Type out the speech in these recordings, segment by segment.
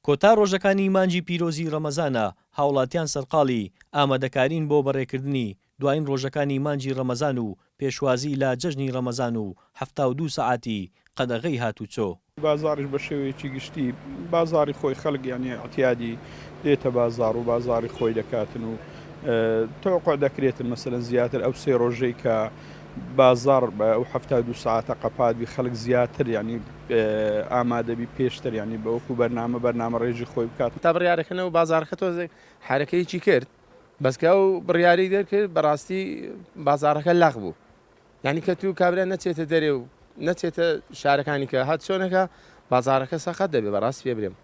کۆتا ڕۆژەکانی مانجی پیرۆزی ڕەمەزانە هاوڵاتیان سەرقاڵی ئامادەکارین بۆ بەڕێکردنی دوایین ڕۆژەکانی مانجی ڕەمەزان و پێشوازی لە جەژنی ڕەمەزان و 72 سەعاتی قەدەغەی هاتوچۆ. بازاڕش بە شێوەیەکی گشتی بازاری خۆی خەڵک یانی ئەتیادی دێتە بازار و بازاری خۆی دەکاتن و تەوقع دەکرێتن مەسەلەن زیاتر ئەو سێ ڕۆژەی کە بازار ئەو 72 ساعتە قەپاتبی خەڵک زیاتر ینی ئامادەبی پێشتر ینی بەوەکو بەرنامە ڕێژی خۆی بکات تا بڕیارەکەنەوە بازارەکە تۆزێک حرەکەیکی کرد بەسکە و بڕیاری دەرکرد بەڕاستی بازارەکە لەغ بوو یعنی کە تو کابرا نەچێتە دەرێ و نەچێتە شارەکانی کە هات چۆنەکە بازارەکە سەخت دەبێت بەڕاست پێ برێم.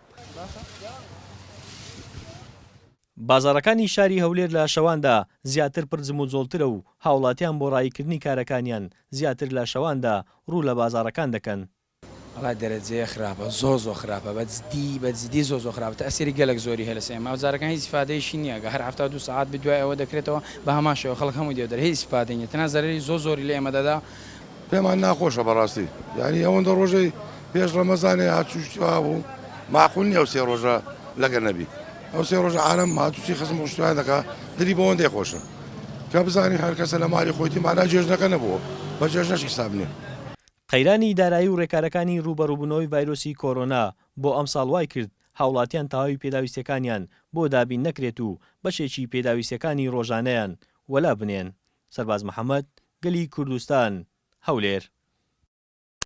بازارەکانی شاری هەولێر لە شەواندا زیاتر پرجم و جۆڵترە و هاوڵاتیان بۆ ڕایکردنی کارەکانیان زیاتر لە شەواندا ڕوو لە بازارەکان دەکەن. ئەڵا دەرەجەیە خراپە زۆ خراپە بەجددی زۆ خراپە ئەسیری گەلک زۆری هەیە لە سێما وزارەکان هیچ ئیسفادەیشی نییە کە هەر 72 ساعت بدوای ئەوە دەکرێتەوە بە هەماشەوە خەڵک هەموو دێ دەر هیچ ئیسفادەی نیە تەنها زەرری زۆری لە ئێمە دەدا پێمان ناخۆشە بەڕاستی یعنی ئەوەندە ڕۆژەی پێش ڕەمەزانێ هاتووشتوا بوو ماقول نییە ئەو سێ ڕۆژە لەگە نەبی ئەو سێ ڕۆژە عالەم هاتوچی خزم ڕشتوان دەکا دلی بۆ ئەوەندەی خۆشە کە بزانانی هەر کەسە لە مالی خۆیتی مانا جێژنەکە نەبووە بە جێژنەش حساب نییە. قەیرانی دارایی و ڕێکارەکانی ڕوبەڕووبوونەوەی ڤایرۆسی کۆرۆنا بۆ ئەم ساڵ وای کرد هاوڵاتیان تەواوی پێداویستەکانیان بۆ دابین نەکرێت و بەشێکی پێداویستەکانی ڕۆژانەیان وەلا بنێن. سەرباز محەممەد، گەلی کوردستان، هەولێر.